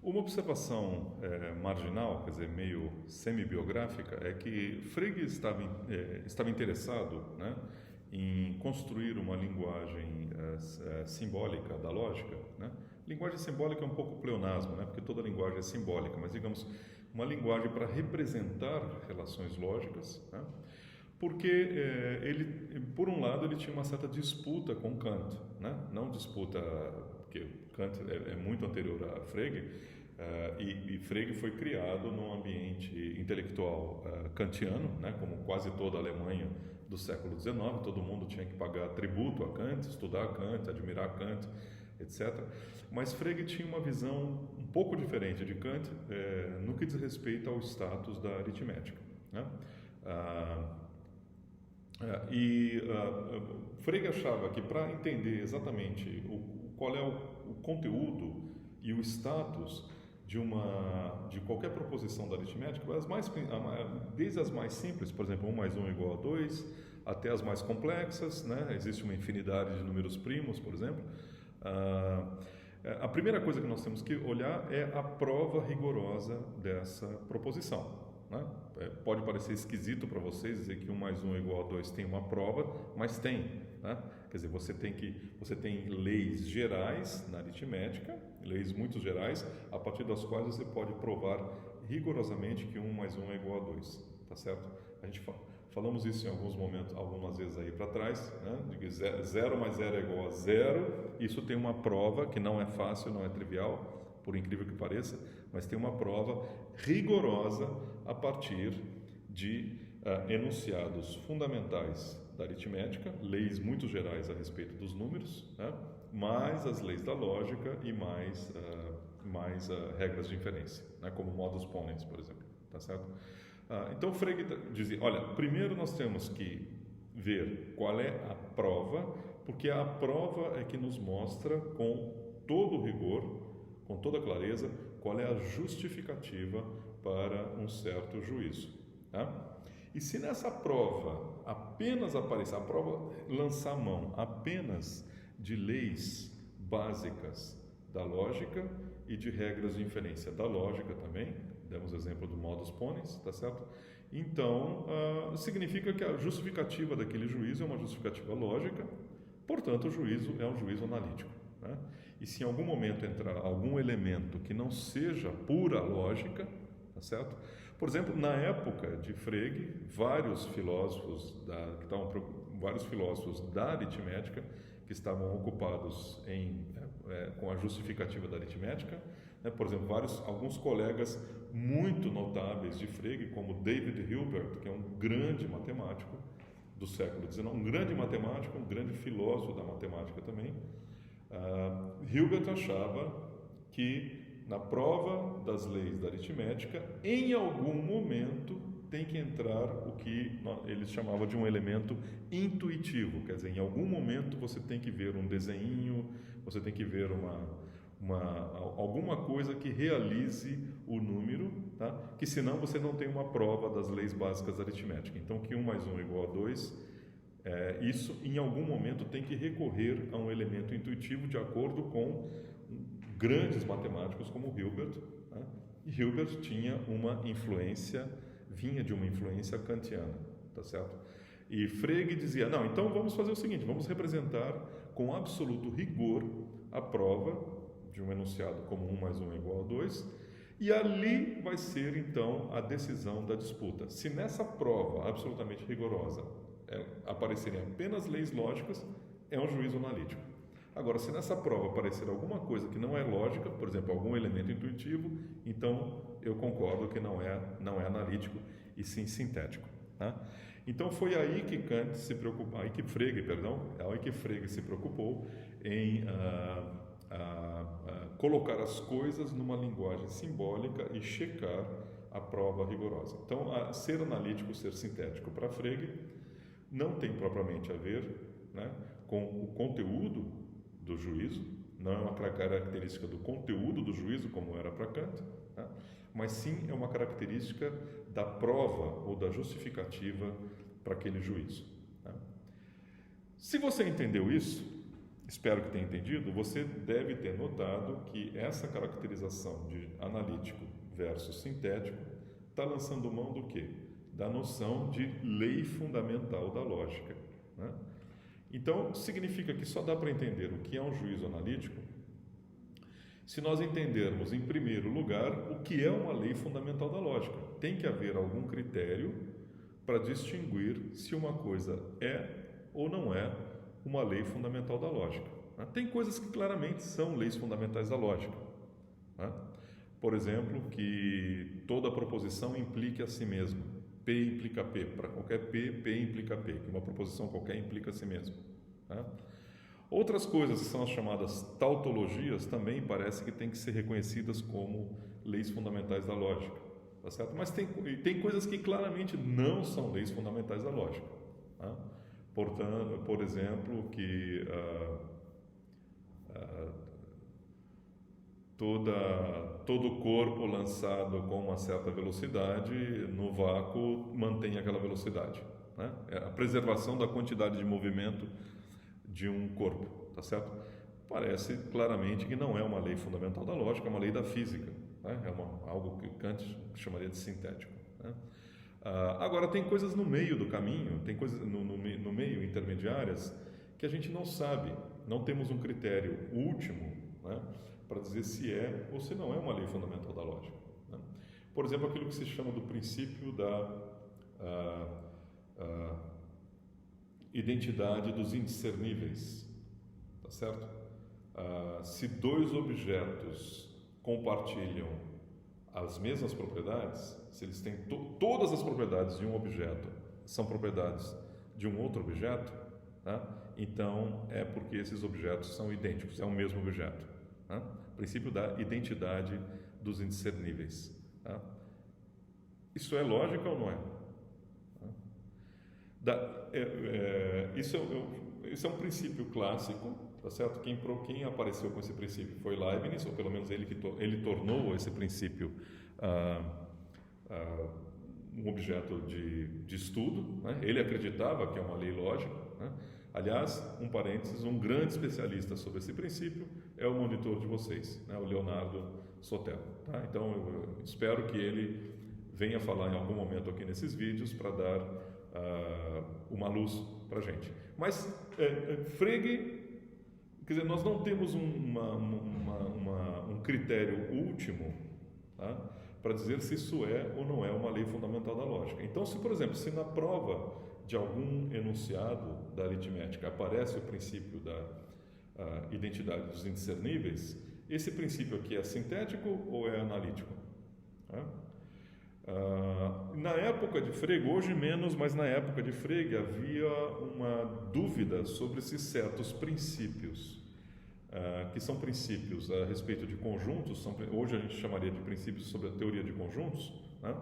Uma observação marginal, quer dizer, meio semi-biográfica, é que Frege estava interessado, né, em construir uma linguagem simbólica da lógica, né? Linguagem simbólica é um pouco pleonasmo, né, porque toda linguagem é simbólica, mas digamos, uma linguagem para representar relações lógicas, né? Porque ele, por um lado, ele tinha uma certa disputa com Kant, né? Não disputa, porque Kant é muito anterior a Frege, e Frege foi criado num ambiente intelectual kantiano, né? Como quase toda a Alemanha do século XIX, todo mundo tinha que pagar tributo a Kant, estudar Kant, admirar Kant, etc. Mas Frege tinha uma visão um pouco diferente de Kant no que diz respeito ao status da aritmética, né? Frege achava que para entender exatamente qual é o conteúdo e o status de qualquer proposição da aritmética, desde as mais simples, por exemplo, 1 mais 1 igual a 2, até as mais complexas, né? Existe uma infinidade de números primos, por exemplo. A primeira coisa que nós temos que olhar é a prova rigorosa dessa proposição, né? Pode parecer esquisito para vocês dizer que 1 mais 1 igual a 2 tem uma prova, mas tem, né? Quer dizer, você tem leis gerais na aritmética, leis muito gerais, a partir das quais você pode provar rigorosamente que 1 mais 1 é igual a 2, tá certo? A gente falamos isso em alguns momentos, algumas vezes aí para trás, né? De que 0 mais 0 é igual a 0, isso tem uma prova que não é fácil, não é trivial, por incrível que pareça, mas tem uma prova rigorosa a partir de enunciados fundamentais da aritmética, leis muito gerais a respeito dos números, né? Mais as leis da lógica e mais regras de inferência, né? Como modus ponens, por exemplo, tá certo? Então Frege dizia, olha, primeiro nós temos que ver qual é a prova, porque a prova é que nos mostra com todo o rigor, com toda a clareza, qual é a justificativa para um certo juízo, tá? E se nessa prova apenas aparecer, a prova lançar mão apenas de leis básicas da lógica e de regras de inferência da lógica também, demos exemplo do modus ponens, tá certo? Então, significa que a justificativa daquele juízo é uma justificativa lógica, portanto, o juízo é um juízo analítico, né? E se em algum momento entrar algum elemento que não seja pura lógica, tá certo? Por exemplo, na época de Frege, vários filósofos da aritmética que estavam ocupados com a justificativa da aritmética, né? Por exemplo, alguns colegas muito notáveis de Frege, como David Hilbert, que é um grande matemático do século XIX, um grande matemático, um grande filósofo da matemática também. Hilbert achava que na prova das leis da aritmética, em algum momento tem que entrar o que eles chamavam de um elemento intuitivo, quer dizer, em algum momento você tem que ver um desenho, você tem que ver alguma coisa que realize o número, tá? Que senão você não tem uma prova das leis básicas da aritmética. Então, que 1 mais 1 é igual a 2, isso em algum momento tem que recorrer a um elemento intuitivo de acordo com grandes matemáticos como Hilbert, né? E Hilbert vinha de uma influência kantiana, tá certo? E Frege dizia, não, então vamos fazer o seguinte, vamos representar com absoluto rigor a prova de um enunciado como 1 mais 1 é igual a 2, e ali vai ser então a decisão da disputa. Se nessa prova absolutamente rigorosa aparecerem apenas leis lógicas, é um juízo analítico. Agora, se nessa prova aparecer alguma coisa que não é lógica, por exemplo, algum elemento intuitivo, então eu concordo que não é analítico e sim sintético, tá? Então foi aí que Frege se preocupou em colocar as coisas numa linguagem simbólica e checar a prova rigorosa. Então, ser analítico, ser sintético para Frege não tem propriamente a ver, né, com o conteúdo do juízo, não é uma característica do conteúdo do juízo, como era para Kant, né? Mas sim é uma característica da prova ou da justificativa para aquele juízo, né? Se você entendeu isso, espero que tenha entendido, você deve ter notado que essa caracterização de analítico versus sintético está lançando mão do quê? Da noção de lei fundamental da lógica, né? Então, significa que só dá para entender o que é um juízo analítico se nós entendermos, em primeiro lugar, o que é uma lei fundamental da lógica. Tem que haver algum critério para distinguir se uma coisa é ou não é uma lei fundamental da lógica. Tem coisas que claramente são leis fundamentais da lógica. Por exemplo, que toda proposição implique a si mesma. P implica P. Para qualquer P, P implica P. Que uma proposição qualquer implica a si mesma. Outras coisas que são as chamadas tautologias também parece que têm que ser reconhecidas como leis fundamentais da lógica. Tá certo? Mas tem coisas que claramente não são leis fundamentais da lógica. Portanto, por exemplo, que todo corpo lançado com uma certa velocidade no vácuo mantém aquela velocidade, né? A preservação da quantidade de movimento de um corpo, tá certo? Parece claramente que não é uma lei fundamental da lógica, é uma lei da física, né? É algo que Kant chamaria de sintético, né? Agora, tem coisas no meio do caminho, tem coisas no meio intermediárias que a gente não sabe, não temos um critério último, né, para dizer se é ou se não é uma lei fundamental da lógica, né? Por exemplo, aquilo que se chama do princípio da identidade dos indiscerníveis, tá certo? Se dois objetos compartilham as mesmas propriedades, se eles têm todas as propriedades de um objeto são propriedades de um outro objeto, né? Então é porque esses objetos são idênticos, é o mesmo objeto, né? Princípio da identidade dos indiscerníveis, né? Isso é lógica ou não é? Isso é um princípio clássico, tá certo? Quem apareceu com esse princípio foi Leibniz, ou pelo menos ele tornou esse princípio um objeto de estudo, né? Ele acreditava que é uma lei lógica, né? Aliás, um parênteses, um grande especialista sobre esse princípio é o monitor de vocês, né? O Leonardo Sotelo, tá? Então, eu espero que ele venha falar em algum momento aqui nesses vídeos para dar uma luz para a gente. Mas Frege, quer dizer, nós não temos um critério último, tá, para dizer se isso é ou não é uma lei fundamental da lógica. Então, se, por exemplo, se na prova de algum enunciado da aritmética aparece o princípio da identidade dos indiscerníveis, esse princípio aqui é sintético ou é analítico? Na época de Frege, hoje menos, mas na época de Frege havia uma dúvida sobre se certos princípios, que são princípios a respeito de conjuntos, hoje a gente chamaria de princípios sobre a teoria de conjuntos, né?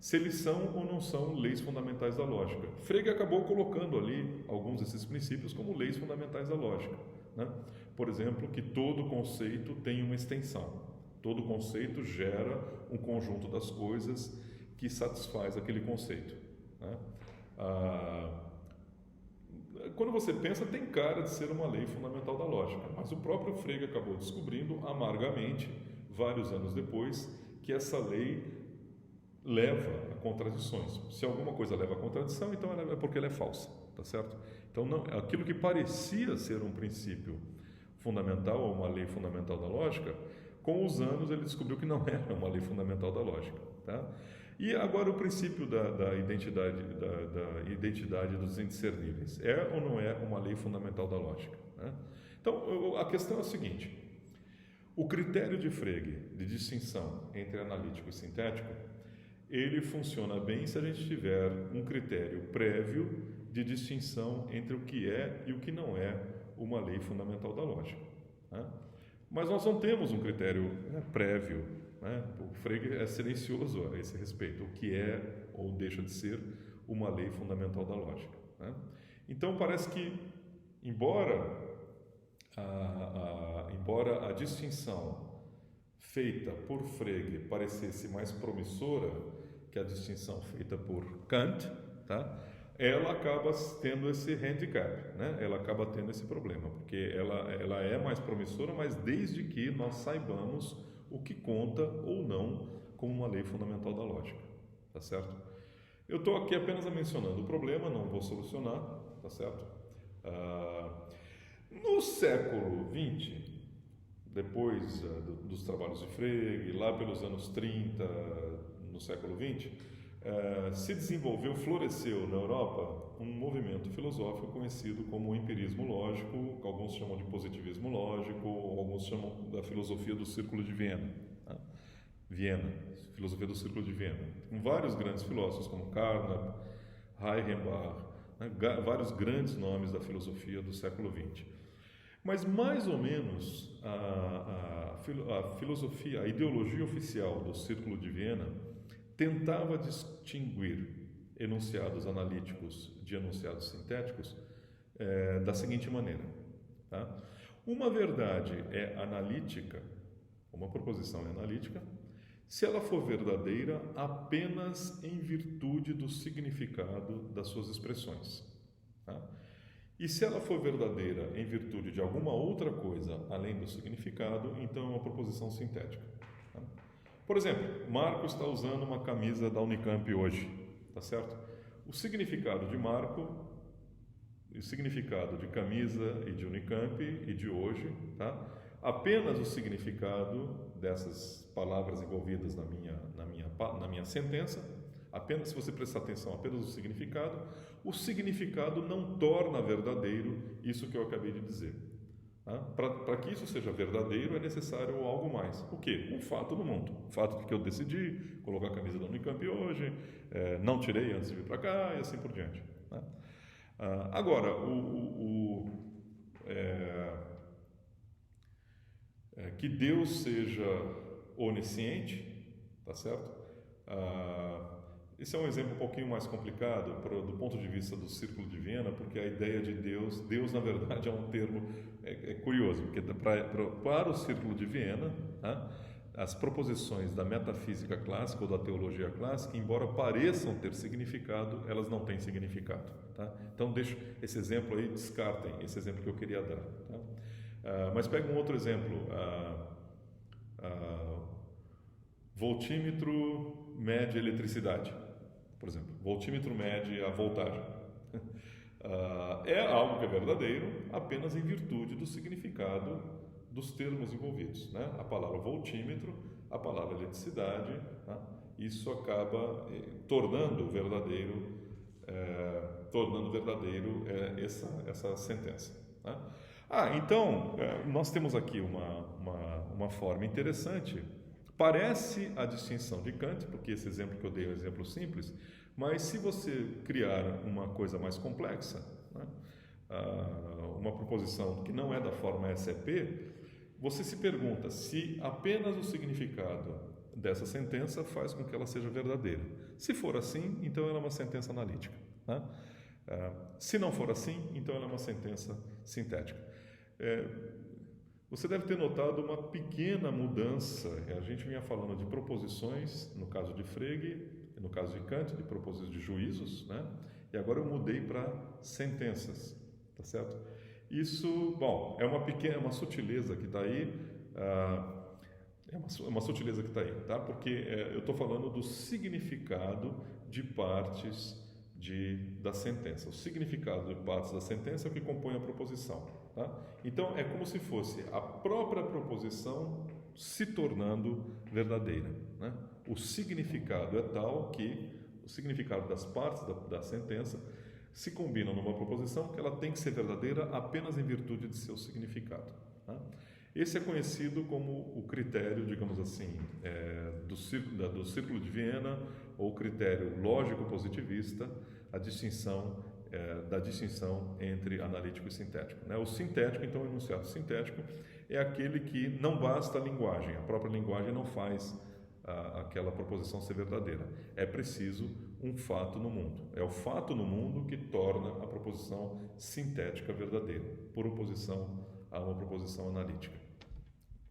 Se eles são ou não são leis fundamentais da lógica. Frege acabou colocando ali alguns desses princípios como leis fundamentais da lógica, né? Por exemplo, que todo conceito tem uma extensão. Todo conceito gera um conjunto das coisas que satisfaz aquele conceito, né? Quando você pensa, tem cara de ser uma lei fundamental da lógica, mas o próprio Frege acabou descobrindo amargamente, vários anos depois, que essa lei leva a contradições. Se alguma coisa leva a contradição, então é porque ela é falsa, tá certo? Então, não, aquilo que parecia ser um princípio fundamental ou uma lei fundamental da lógica, com os anos ele descobriu que não era uma lei fundamental da lógica, tá? E agora o princípio da identidade dos indiscerníveis, é ou não é uma lei fundamental da lógica, né? Então, a questão é a seguinte: o critério de Frege de distinção entre analítico e sintético, ele funciona bem se a gente tiver um critério prévio de distinção entre o que é e o que não é uma lei fundamental da lógica, né? Mas nós não temos um critério prévio, né? O Frege é silencioso a esse respeito, o que é ou deixa de ser uma lei fundamental da lógica, né? Então parece que, embora a distinção feita por Frege parecesse mais promissora que a distinção feita por Kant, tá? ela acaba tendo esse handicap, né? Ela acaba tendo esse problema, porque ela é mais promissora, mas desde que nós saibamos o que conta ou não como uma lei fundamental da lógica, tá certo? Eu estou aqui apenas mencionando o problema, não vou solucionar, tá certo? No século XX, depois dos trabalhos de Frege, lá pelos anos 30, no século XX, se desenvolveu, floresceu na Europa um movimento filosófico conhecido como o empirismo lógico, que alguns chamam de positivismo lógico, alguns chamam da filosofia do Círculo de Viena. Filosofia do Círculo de Viena, com vários grandes filósofos como Carnap, Reichenbach, vários grandes nomes da filosofia do século XX. Mas mais ou menos a filosofia, a ideologia oficial do Círculo de Viena tentava distinguir enunciados analíticos de enunciados sintéticos da seguinte maneira. Tá? Uma verdade é analítica, uma proposição é analítica, se ela for verdadeira apenas em virtude do significado das suas expressões. Tá? E se ela for verdadeira em virtude de alguma outra coisa além do significado, então é uma proposição sintética. Tá? Por exemplo, Marco está usando uma camisa da Unicamp hoje, tá certo? O significado de Marco, o significado de camisa e de Unicamp e de hoje, tá? Apenas o significado dessas palavras envolvidas na minha sentença, apenas se você prestar atenção apenas no significado, o significado não torna verdadeiro isso que eu acabei de dizer. Tá? Para que isso seja verdadeiro é necessário algo mais. O quê? Um fato no mundo. O fato de que eu decidi colocar a camisa da Unicamp hoje, não tirei antes de vir para cá e assim por diante. Né? Agora, que Deus seja onisciente, tá certo? Esse é um exemplo um pouquinho mais complicado do ponto de vista do Círculo de Viena, porque a ideia de Deus na verdade é um termo curioso, porque para o Círculo de Viena, as proposições da metafísica clássica ou da teologia clássica, embora pareçam ter significado, elas não têm significado. Tá? Então, deixo esse exemplo aí, descartem esse exemplo que eu queria dar. Tá? Mas pega um outro exemplo. Voltímetro mede eletricidade, por exemplo. Voltímetro mede a voltagem. É algo que é verdadeiro apenas em virtude do significado dos termos envolvidos. Né? A palavra voltímetro, a palavra eletricidade, tá? Isso acaba tornando verdadeiro essa sentença. Tá? Então, nós temos aqui uma forma interessante. Parece a distinção de Kant, porque esse exemplo que eu dei é um exemplo simples, mas se você criar uma coisa mais complexa, né, uma proposição que não é da forma SEP, você se pergunta se apenas o significado dessa sentença faz com que ela seja verdadeira. Se for assim, então ela é uma sentença analítica. Né? Se não for assim, então ela é uma sentença sintética. Você deve ter notado uma pequena mudança. A gente vinha falando de proposições, no caso de Frege, no caso de Kant, de proposições de juízos, né? E agora eu mudei para sentenças, tá certo? Isso, bom, é uma sutileza que está aí, é uma sutileza que está aí, tá? Porque eu estou falando do significado de partes da sentença. O significado de partes da sentença é o que compõe a proposição, tá? Então, é como se fosse a própria proposição se tornando verdadeira, né? O significado é tal que o significado das partes da sentença se combinam numa proposição que ela tem que ser verdadeira apenas em virtude de seu significado. Tá? Esse é conhecido como o critério, digamos assim, do Círculo de Viena, ou critério lógico-positivista, a distinção da distinção entre analítico e sintético. Né? O sintético, então, o enunciado sintético, é aquele que não basta a linguagem, a própria linguagem não faz aquela proposição ser verdadeira. É preciso um fato no mundo. É o fato no mundo que torna a proposição sintética verdadeira, por oposição a uma proposição analítica.